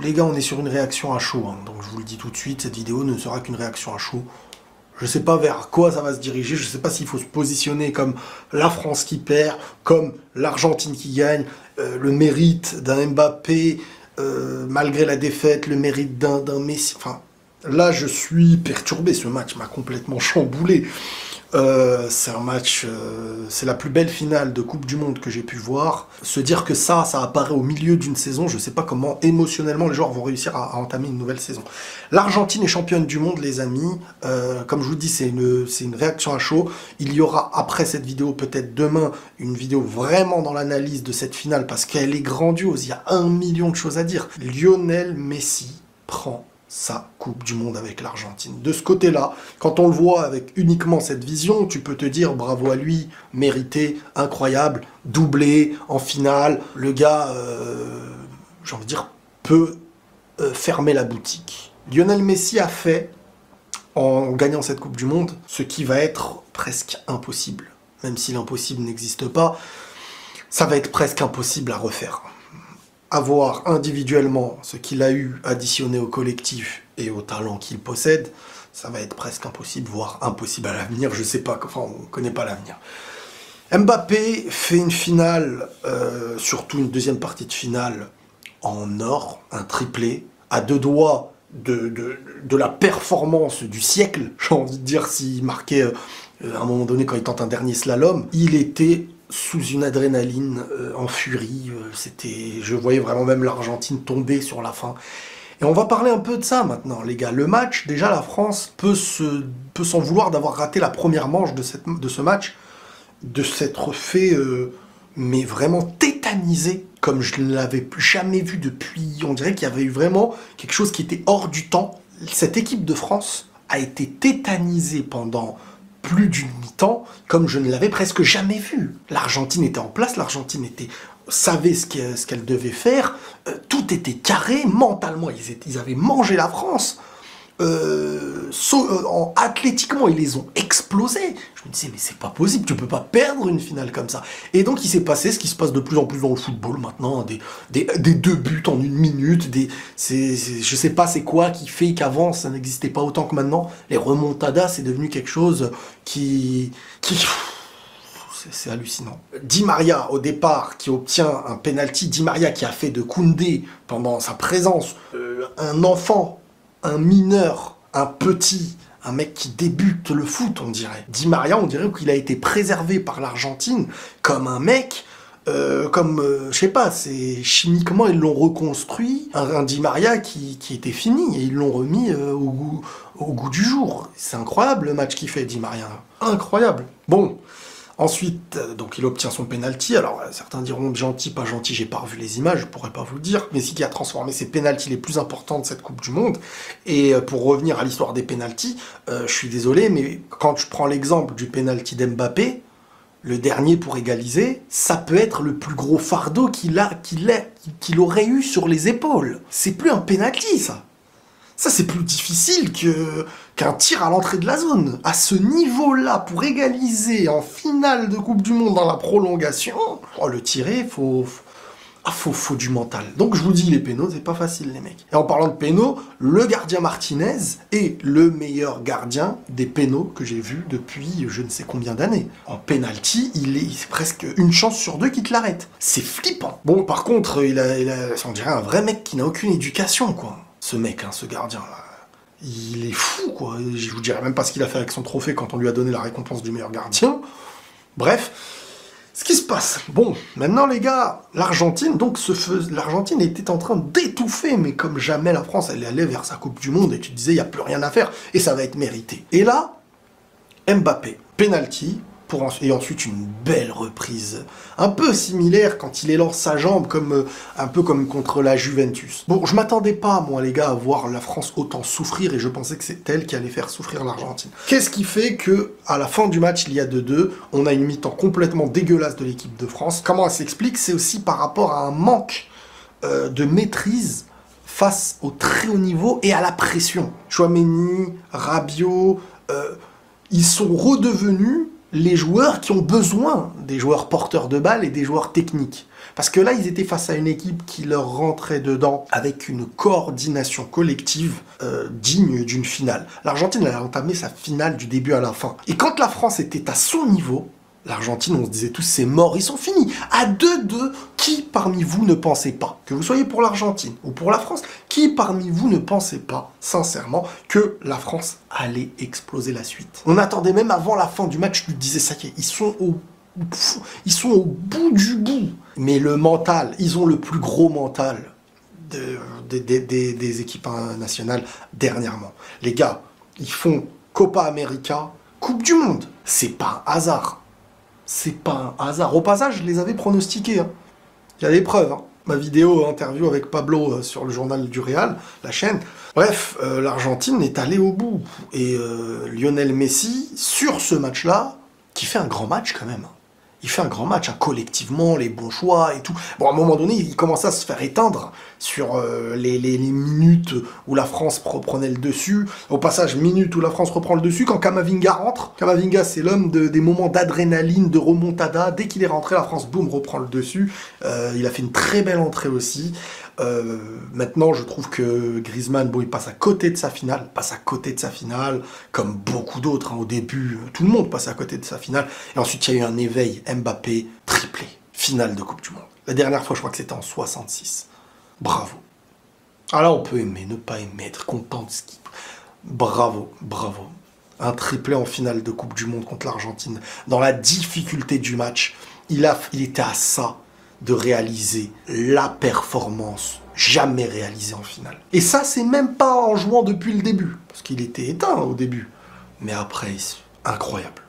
Les gars, on est sur une réaction à chaud, hein. Donc je vous le dis tout de suite, cette vidéo ne sera qu'une réaction à chaud. Je sais pas vers quoi ça va se diriger, je sais pas s'il faut se positionner comme la France qui perd, comme l'Argentine qui gagne, le mérite d'un Mbappé, malgré la défaite, le mérite d'un Messi. Enfin, là je suis perturbé, ce match m'a complètement chamboulé. C'est un match, c'est la plus belle finale de Coupe du Monde que j'ai pu voir. Se dire que ça apparaît au milieu d'une saison, je sais pas comment émotionnellement les joueurs vont réussir à entamer une nouvelle saison. L'Argentine est championne du monde, les amis. Comme je vous dis, c'est une réaction à chaud. Il y aura après cette vidéo, peut-être demain, une vidéo vraiment dans l'analyse de cette finale parce qu'elle est grandiose. Il y a 1 million de choses à dire. Lionel Messi prend sa Coupe du Monde avec l'Argentine. De ce côté-là, quand on le voit avec uniquement cette vision, tu peux te dire bravo à lui, mérité, incroyable, doublé en finale. Le gars, j'ai envie de dire, peut fermer la boutique. Lionel Messi a fait, en gagnant cette Coupe du Monde, ce qui va être presque impossible. Même si l'impossible n'existe pas, ça va être presque impossible à refaire. Avoir individuellement ce qu'il a eu additionné au collectif et au talent qu'il possède, ça va être presque impossible, voire impossible à l'avenir, je sais pas, enfin on connaît pas l'avenir. Mbappé fait une finale, surtout une deuxième partie de finale en or, un triplé, à 2 doigts de la performance du siècle, j'ai envie de dire, s'il marquait à un moment donné quand il tente un dernier slalom, il était sous une adrénaline, en furie, je voyais vraiment même l'Argentine tomber sur la fin. Et on va parler un peu de ça maintenant, les gars. Le match, déjà la France peut s'en vouloir d'avoir raté la première manche de ce match, de s'être fait, mais vraiment tétanisé, comme je ne l'avais jamais vu depuis, on dirait qu'il y avait eu vraiment quelque chose qui était hors du temps. Cette équipe de France a été tétanisée pendant plus d'une mi-temps, comme je ne l'avais presque jamais vu. L'Argentine était en place, l'Argentine savait ce qu'elle devait faire, tout était carré, mentalement, ils avaient mangé la France. Athlétiquement, ils les ont explosés. Je me disais, mais c'est pas possible, tu peux pas perdre une finale comme ça. Et donc, il s'est passé ce qui se passe de plus en plus dans le football maintenant, des 2 buts en 1 minute, je sais pas c'est quoi qui fait qu'avant, ça n'existait pas autant que maintenant. Les remontadas, c'est devenu quelque chose c'est hallucinant. Di Maria, au départ, qui obtient un penalty. Di Maria qui a fait de Koundé, pendant sa présence, un enfant, un mineur, un petit, un mec qui débute le foot, on dirait. Di Maria, on dirait qu'il a été préservé par l'Argentine comme un mec, je sais pas, chimiquement, ils l'ont reconstruit, un Di Maria qui était fini, et ils l'ont remis au goût du jour. C'est incroyable le match qu'il fait, Di Maria. Incroyable. Bon. Ensuite, donc il obtient son penalty. Alors certains diront gentil, pas gentil, j'ai pas revu les images, je pourrais pas vous le dire. Messi qui a transformé ses penaltys les plus importants de cette Coupe du Monde. Et pour revenir à l'histoire des penaltys, je suis désolé, mais quand je prends l'exemple du penalty d'Mbappé, le dernier pour égaliser, ça peut être le plus gros fardeau qu'il aurait eu sur les épaules. C'est plus un penalty, ça. Ça, c'est plus difficile qu'un tir à l'entrée de la zone. À ce niveau-là, pour égaliser en finale de Coupe du Monde dans la prolongation, le tirer, faut du mental. Donc je vous dis, les pénaux, c'est pas facile, les mecs. Et en parlant de pénaux, le gardien Martinez est le meilleur gardien des pénaux que j'ai vu depuis je ne sais combien d'années. En penalty, c'est presque une chance sur 2 qu'il te l'arrête. C'est flippant. Bon, par contre, on dirait un vrai mec qui n'a aucune éducation, quoi. Ce mec, hein, ce gardien-là, il est fou, quoi. Je vous dirai même pas ce qu'il a fait avec son trophée quand on lui a donné la récompense du meilleur gardien. Bref, ce qui se passe. Bon, maintenant les gars, l'Argentine, l'Argentine était en train d'étouffer, mais comme jamais la France, elle allait vers sa Coupe du Monde, et tu te disais, il n'y a plus rien à faire, et ça va être mérité. Et là, Mbappé, penalty, et ensuite une belle reprise, un peu similaire quand il élance sa jambe, un peu comme contre la Juventus. Bon, je m'attendais pas, moi les gars, à voir la France autant souffrir, et je pensais que c'est elle qui allait faire souffrir l'Argentine. Qu'est-ce qui fait que, à la fin du match, il y a 2-2, on a une mi-temps complètement dégueulasse de l'équipe de France. Comment elle s'explique? C'est aussi par rapport à un manque de maîtrise face au très haut niveau et à la pression. Tchouaméni, Rabiot, ils sont redevenus les joueurs qui ont besoin des joueurs porteurs de balles et des joueurs techniques. Parce que là, ils étaient face à une équipe qui leur rentrait dedans avec une coordination collective digne d'une finale. L'Argentine, elle a entamé sa finale du début à la fin. Et quand la France était à son niveau, l'Argentine, on se disait tous, c'est mort, ils sont finis. À 2-2, qui parmi vous ne pensez pas, que vous soyez pour l'Argentine ou pour la France, qui parmi vous ne pensez pas, sincèrement, que la France allait exploser la suite? On attendait même avant la fin du match, tu te disais, ça y est, ils sont au bout du bout. Mais le mental, ils ont le plus gros mental des équipes nationales dernièrement. Les gars, ils font Copa América, Coupe du Monde. C'est pas un hasard. C'est pas un hasard. Au passage, je les avais pronostiqués. Hein. Il y a des preuves. Hein. Ma vidéo interview avec Pablo sur le journal du Real, la chaîne. Bref, l'Argentine est allée au bout. Et Lionel Messi, sur ce match-là, qui fait un grand match quand même. Il fait un grand match, hein, collectivement, les bons choix et tout. Bon, à un moment donné, il commence à se faire éteindre sur les minutes où la France reprenait le dessus. Au passage, minutes où la France reprend le dessus, quand Camavinga rentre. Camavinga, c'est l'homme des moments d'adrénaline, de remontada. Dès qu'il est rentré, la France, boum, reprend le dessus. Il a fait une très belle entrée aussi. Maintenant, je trouve que Griezmann, bon, il passe à côté de sa finale, comme beaucoup d'autres, hein, au début, tout le monde passe à côté de sa finale, et ensuite il y a eu un éveil, Mbappé, triplé, finale de Coupe du Monde. La dernière fois, je crois que c'était en 66. Bravo. Ah là, on peut aimer, ne pas aimer, être content de ce qui... Bravo, bravo. Un triplé en finale de Coupe du Monde contre l'Argentine. Dans la difficulté du match, il était à ça de réaliser la performance jamais réalisée en finale. Et ça, c'est même pas en jouant depuis le début, parce qu'il était éteint au début. Mais après, incroyable.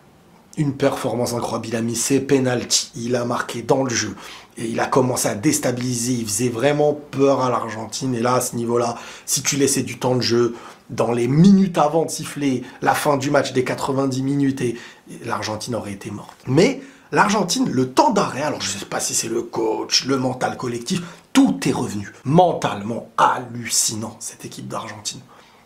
Une performance incroyable. Il a mis ses pénaltys, il a marqué dans le jeu, et il a commencé à déstabiliser, il faisait vraiment peur à l'Argentine. Et là, à ce niveau-là, si tu laissais du temps de jeu, dans les minutes avant de siffler la fin du match des 90 minutes, et l'Argentine aurait été morte. Mais l'Argentine, le temps d'arrêt, alors je ne sais pas si c'est le coach, le mental collectif, tout est revenu. Mentalement hallucinant, cette équipe d'Argentine.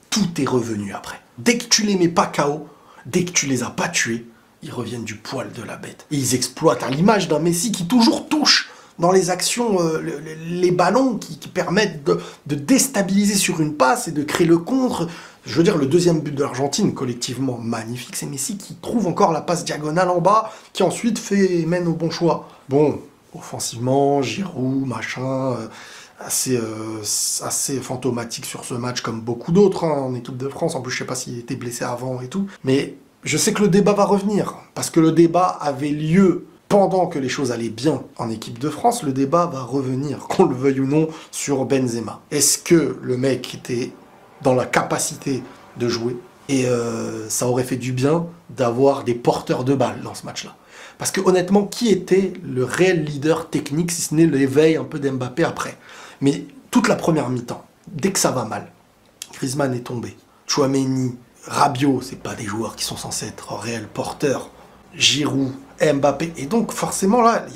Tout est revenu après. Dès que tu les mets pas KO, dès que tu les as pas tués, ils reviennent du poil de la bête. Et ils exploitent à l'image d'un Messi qui toujours touche dans les actions, les ballons qui permettent de déstabiliser sur une passe et de créer le contre. Je veux dire, le deuxième but de l'Argentine, collectivement magnifique, c'est Messi qui trouve encore la passe diagonale en bas, qui ensuite mène au bon choix. Bon, offensivement, Giroud, machin, assez fantomatique sur ce match, comme beaucoup d'autres hein, en équipe de France. En plus, je sais pas s'il était blessé avant et tout. Mais je sais que le débat va revenir, parce que le débat avait lieu pendant que les choses allaient bien en équipe de France. Le débat va revenir, qu'on le veuille ou non, sur Benzema. Est-ce que le mec était dans la capacité de jouer? Et ça aurait fait du bien d'avoir des porteurs de balles dans ce match-là. Parce que honnêtement, qui était le réel leader technique, si ce n'est l'éveil un peu d'Mbappé après? Mais toute la première mi-temps, dès que ça va mal, Griezmann est tombé, Tchouaméni, Rabiot, c'est pas des joueurs qui sont censés être réels porteurs, Giroud, Mbappé, et donc forcément là, il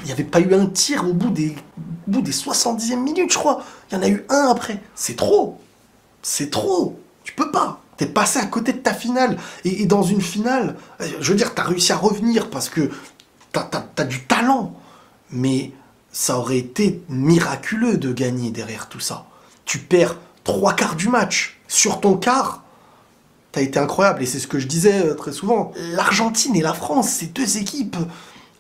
y avait pas eu un tir au bout des 70e minutes, je crois. Il y en a eu un après. C'est trop. C'est trop. Tu peux pas. T'es passé à côté de ta finale. Et dans une finale, je veux dire, t'as réussi à revenir parce que t'as du talent. Mais ça aurait été miraculeux de gagner derrière tout ça. Tu perds 3/4 du match. Sur ton quart, t'as été incroyable. Et c'est ce que je disais très souvent. L'Argentine et la France, c'est deux équipes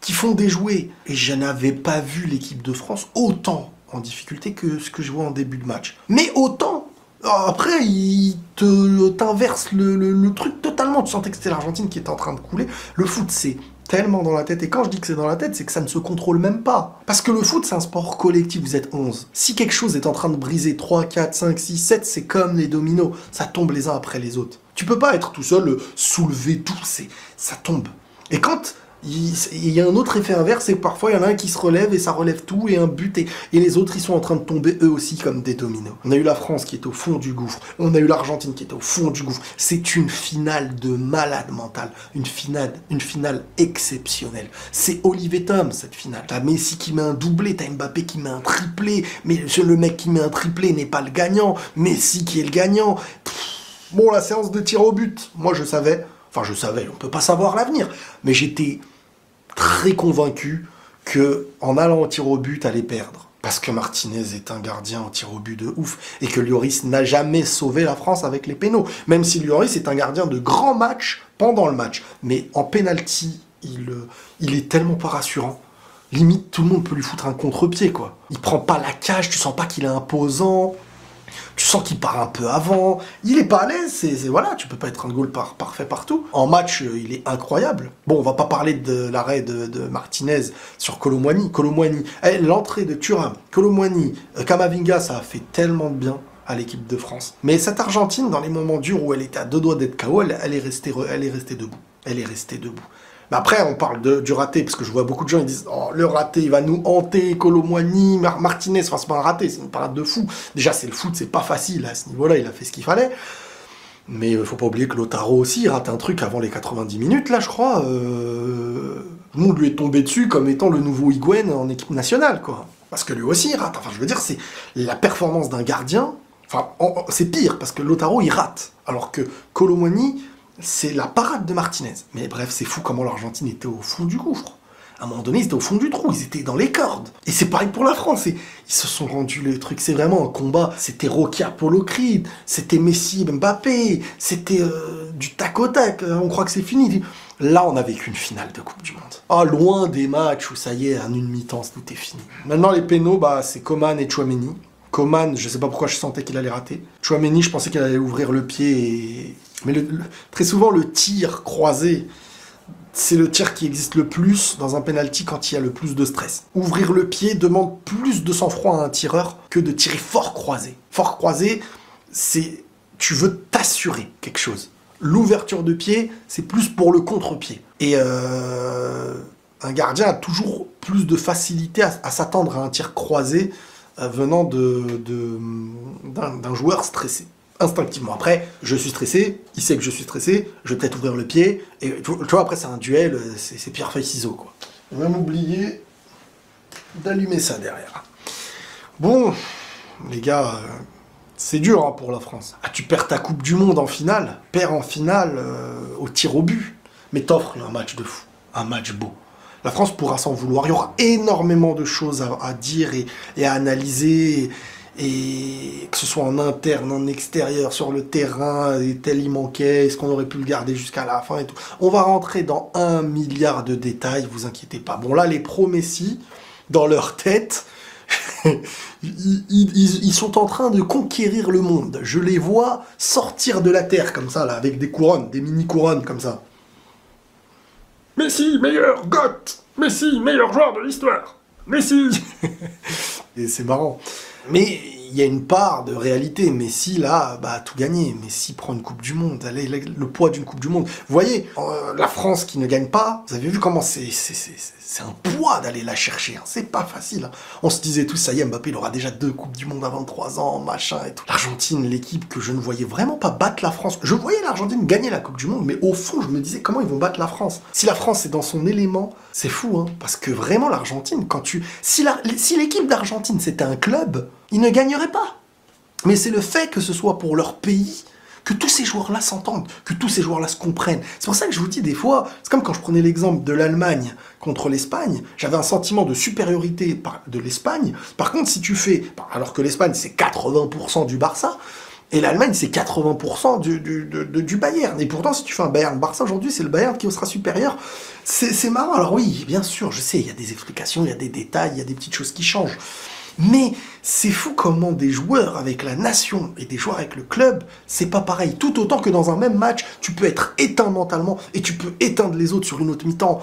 qui font déjouer. Et je n'avais pas vu l'équipe de France autant en difficulté que ce que je vois en début de match. Mais autant. Après, il t'inverse le truc totalement. Tu sentais que c'était l'Argentine qui était en train de couler. Le foot, c'est tellement dans la tête. Et quand je dis que c'est dans la tête, c'est que ça ne se contrôle même pas. Parce que le foot, c'est un sport collectif. Vous êtes 11. Si quelque chose est en train de briser 3, 4, 5, 6, 7, c'est comme les dominos. Ça tombe les uns après les autres. Tu peux pas être tout seul, soulever tout. Ça tombe. Et quand il y a un autre effet inverse, c'est que parfois il y en a un qui se relève et ça relève tout et un but et les autres ils sont en train de tomber eux aussi comme des dominos. On a eu la France qui est au fond du gouffre, on a eu l'Argentine qui est au fond du gouffre. C'est une finale de malade mental, une finale exceptionnelle. C'est Olivier Tom cette finale. T'as Messi qui met un doublé, t'as Mbappé qui met un triplé, mais le mec qui met un triplé n'est pas le gagnant, Messi qui est le gagnant. Bon, la séance de tir au but, moi je savais. Enfin, je savais, on peut pas savoir l'avenir. Mais j'étais très convaincu que en allant au tir au but, allait perdre. Parce que Martinez est un gardien au tir au but de ouf. Et que Lloris n'a jamais sauvé la France avec les pénaux. Même si Lloris est un gardien de grands matchs pendant le match. Mais en penalty, il est tellement pas rassurant. Limite, tout le monde peut lui foutre un contre-pied, quoi. Il prend pas la cage, tu sens pas qu'il est imposant. Tu sens qu'il part un peu avant. Il est pas à l'aise, voilà, tu peux pas être un goal parfait partout. En match, il est incroyable. Bon, on va pas parler de l'arrêt de Martinez sur Kolo Muani. L'entrée de Thuram, Kolo Muani, Camavinga, ça a fait tellement de bien à l'équipe de France. Mais cette Argentine, dans les moments durs où elle était à 2 doigts d'être KO, elle est restée debout. Elle est restée debout. Mais après, on parle du raté, parce que je vois beaucoup de gens, ils disent « Oh, le raté, il va nous hanter, Kolo Muani, Martinez, enfin, c'est pas un raté, c'est une parade de fou. » Déjà, c'est le foot, c'est pas facile, à ce niveau-là, il a fait ce qu'il fallait. Mais il faut pas oublier que Lautaro aussi, il rate un truc avant les 90 minutes, là, je crois. Tout le monde lui est tombé dessus comme étant le nouveau Higuaín en équipe nationale, quoi. Parce que lui aussi, il rate. Enfin, je veux dire, c'est la performance d'un gardien. Enfin, c'est pire, parce que Lautaro, il rate. Alors que Kolo Muani, c'est la parade de Martinez. Mais bref, c'est fou comment l'Argentine était au fond du gouffre. À un moment donné, ils étaient au fond du trou, ils étaient dans les cordes. Et c'est pareil pour la France. Ils se sont rendus les trucs. C'est vraiment un combat. C'était Rocky Apollo Creed, c'était Messi Mbappé, c'était du tac au tac. On croit que c'est fini. Là, on a vécu une finale de Coupe du Monde. Ah, loin des matchs où ça y est, en une mi-temps, tout est fini. Maintenant, les pénaux, c'est Coman et Tchouaméni. Coman, je sais pas pourquoi je sentais qu'il allait rater. Tchouaméni, je pensais qu'il allait ouvrir le pied. Mais très souvent, le tir croisé, c'est le tir qui existe le plus dans un penalty quand il y a le plus de stress. Ouvrir le pied demande plus de sang-froid à un tireur que de tirer fort croisé. Fort croisé, c'est tu veux t'assurer quelque chose. L'ouverture de pied, c'est plus pour le contre-pied. Et un gardien a toujours plus de facilité à s'attendre à un tir croisé venant d'un joueur stressé. Instinctivement. Après, je suis stressé, il sait que je suis stressé, je vais peut-être ouvrir le pied, et tu vois, après c'est un duel, c'est pierre feuille ciseaux, quoi. On va m'oublier d'allumer ça derrière. Bon, les gars, c'est dur pour la France. Ah, tu perds ta Coupe du Monde en finale, perds en finale au tir au but, mais t'offres un match de fou, un match beau. La France pourra s'en vouloir, il y aura énormément de choses à dire et à analyser, et que ce soit en interne, en extérieur, sur le terrain, et tel il manquait, est-ce qu'on aurait pu le garder jusqu'à la fin et tout. On va rentrer dans 1 milliard de détails, vous inquiétez pas. Bon là, les pro-Messi, dans leur tête, ils sont en train de conquérir le monde. Je les vois sortir de la terre comme ça, là, avec des couronnes, des mini-couronnes comme ça. Messi, meilleur GOAT! Messi, meilleur joueur de l'histoire! Messi! Et c'est marrant. Mais il y a une part de réalité. Messi, là, a tout gagné. Messi prend une Coupe du Monde. Allez, le poids d'une Coupe du Monde. Vous voyez, la France qui ne gagne pas, vous avez vu comment c'est un poids d'aller la chercher. Hein. C'est pas facile. Hein. On se disait tous, ça y est, Mbappé, il aura déjà 2 Coupes du Monde à 23 ans, machin et tout. L'Argentine, l'équipe que je ne voyais vraiment pas battre la France. Je voyais l'Argentine gagner la Coupe du Monde, mais au fond, je me disais, comment ils vont battre la France? Si la France est dans son élément, c'est fou, hein. Parce que vraiment, l'Argentine, si l'équipe d'Argentine, c'était un club, ils ne gagneraient pas. Mais c'est le fait que ce soit pour leur pays, que tous ces joueurs-là s'entendent, que tous ces joueurs-là se comprennent. C'est pour ça que je vous dis des fois, c'est comme quand je prenais l'exemple de l'Allemagne contre l'Espagne, j'avais un sentiment de supériorité de l'Espagne. Par contre, si tu fais, alors que l'Espagne c'est 80% du Barça, et l'Allemagne c'est 80% du Bayern. Et pourtant, si tu fais un Bayern-Barça aujourd'hui, c'est le Bayern qui sera supérieur. C'est marrant. Alors oui, bien sûr, je sais, il y a des explications, il y a des détails, il y a des petites choses qui changent. Mais c'est fou comment des joueurs avec la nation et des joueurs avec le club, c'est pas pareil. Tout autant que dans un même match, tu peux être éteint mentalement et tu peux éteindre les autres sur une autre mi-temps.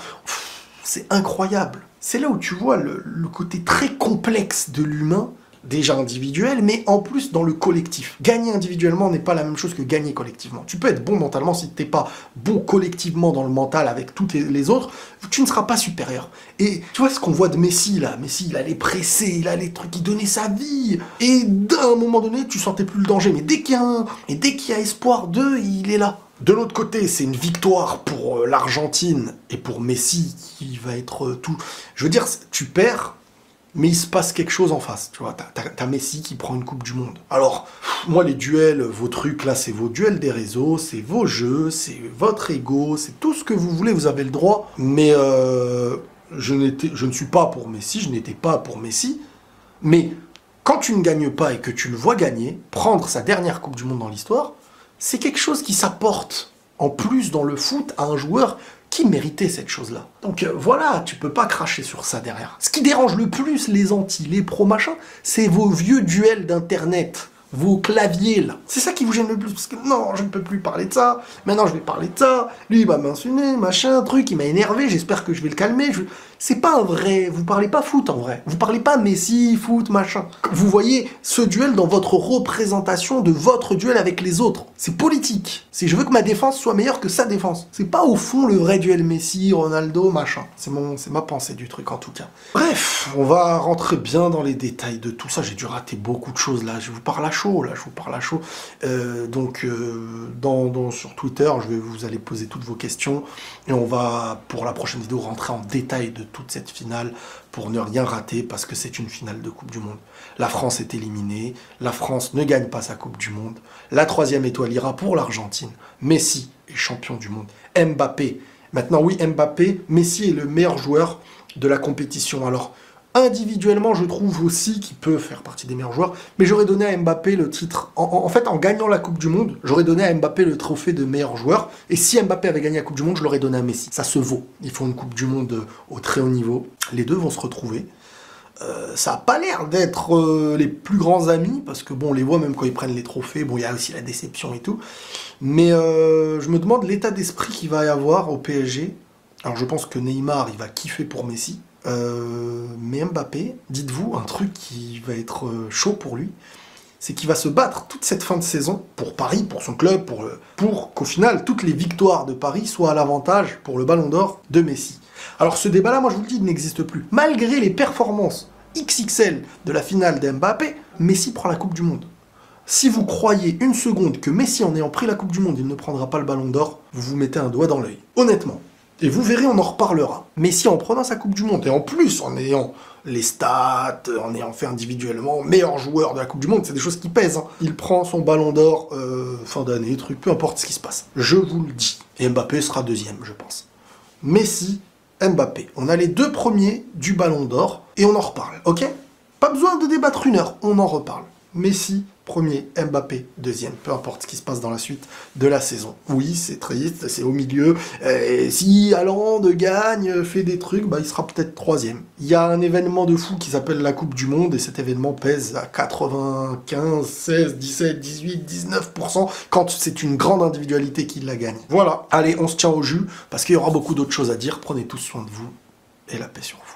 C'est incroyable. C'est là où tu vois le côté très complexe de l'humain, déjà individuel, mais en plus dans le collectif. Gagner individuellement n'est pas la même chose que gagner collectivement. Tu peux être bon mentalement, si tu n'es pas bon collectivement dans le mental avec toutes les autres, tu ne seras pas supérieur. Et tu vois ce qu'on voit de Messi là, Messi il allait presser, il allait trucs, il donnait sa vie, et d'un moment donné tu sentais plus le danger, mais dès qu'il y a espoir d'eux, il est là. De l'autre côté, c'est une victoire pour l'Argentine et pour Messi qui va être tout. Je veux dire, tu perds, mais il se passe quelque chose en face, tu vois. T'as Messi qui prend une Coupe du Monde. Alors, Moi, les duels, vos trucs, là, c'est vos duels des réseaux, c'est vos jeux, c'est votre ego, c'est tout ce que vous voulez, vous avez le droit. Mais je ne suis pas pour Messi, je n'étais pas pour Messi. Mais quand tu ne gagnes pas et que tu le vois gagner, prendre sa dernière Coupe du Monde dans l'histoire, c'est quelque chose qui s'apporte en plus dans le foot à un joueur qui méritait cette chose-là. Donc voilà, tu peux pas cracher sur ça derrière. Ce qui dérange le plus les anti, les pros machin, c'est vos vieux duels d'internet, vos claviers là. C'est ça qui vous gêne le plus, parce que non, je ne peux plus parler de ça, maintenant je vais parler de ça, lui il va m'insulter, machin, truc, il m'a énervé, j'espère que je vais le calmer. C'est pas un vrai, vous parlez pas foot en vrai, vous parlez pas Messi, foot, machin. Vous voyez ce duel dans votre représentation de votre duel avec les autres. C'est politique. C'est je veux que ma défense soit meilleure que sa défense. C'est pas au fond le vrai duel Messi, Ronaldo, machin. C'est ma pensée du truc en tout cas. Bref, on va rentrer bien dans les détails de tout ça. J'ai dû rater beaucoup de choses là. Je vous parle à chaud là, je vous parle à chaud. Sur Twitter, vous allez poser toutes vos questions et on va pour la prochaine vidéo rentrer en détail de toute cette finale pour ne rien rater parce que c'est une finale de Coupe du Monde. La France est éliminée, la France ne gagne pas sa Coupe du Monde, la 3e étoile ira pour l'Argentine, Messi est champion du monde, Mbappé, maintenant oui Mbappé, Messi est le meilleur joueur de la compétition. Alors individuellement, je trouve aussi qu'il peut faire partie des meilleurs joueurs, mais j'aurais donné à Mbappé le titre. En fait, en gagnant la Coupe du Monde, j'aurais donné à Mbappé le trophée de meilleur joueur, et si Mbappé avait gagné la Coupe du Monde, je l'aurais donné à Messi. Ça se vaut. Ils font une Coupe du Monde au très haut niveau. Les deux vont se retrouver. Ça n'a pas l'air d'être les plus grands amis, parce que bon, on les voit même quand ils prennent les trophées, bon, il y a aussi la déception et tout. Mais je me demande l'état d'esprit qu'il va y avoir au PSG. Alors je pense que Neymar, il va kiffer pour Messi. Mais Mbappé, dites-vous un truc qui va être chaud pour lui, c'est qu'il va se battre toute cette fin de saison pour Paris, pour son club, pour qu'au final toutes les victoires de Paris soient à l'avantage pour le Ballon d'Or de Messi. Alors ce débat-là, moi je vous le dis, il n'existe plus. Malgré les performances XXL de la finale d'Mbappé, Messi prend la Coupe du Monde. Si vous croyez une seconde que Messi, en ayant pris la Coupe du Monde, il ne prendra pas le Ballon d'Or, vous vous mettez un doigt dans l'œil. Honnêtement. Et vous verrez, on en reparlera. Messi, en prenant sa Coupe du Monde, et en plus, en ayant les stats, en ayant fait individuellement meilleur joueur de la Coupe du Monde, c'est des choses qui pèsent. Hein. Il prend son Ballon d'Or fin d'année, truc, peu importe ce qui se passe. Je vous le dis. Et Mbappé sera deuxième, je pense. Messi, Mbappé. On a les deux premiers du Ballon d'Or, et on en reparle, ok? Pas besoin de débattre une heure, on en reparle. Messi, premier, Mbappé, deuxième, peu importe ce qui se passe dans la suite de la saison. Oui, c'est triste, c'est au milieu. Si Haaland gagne, fait des trucs, bah, il sera peut-être troisième. Il y a un événement de fou qui s'appelle la Coupe du Monde, et cet événement pèse à 95, 16, 17, 18, 19% quand c'est une grande individualité qui la gagne. Voilà, allez, on se tient au jus, parce qu'il y aura beaucoup d'autres choses à dire. Prenez tous soin de vous, et la paix sur vous.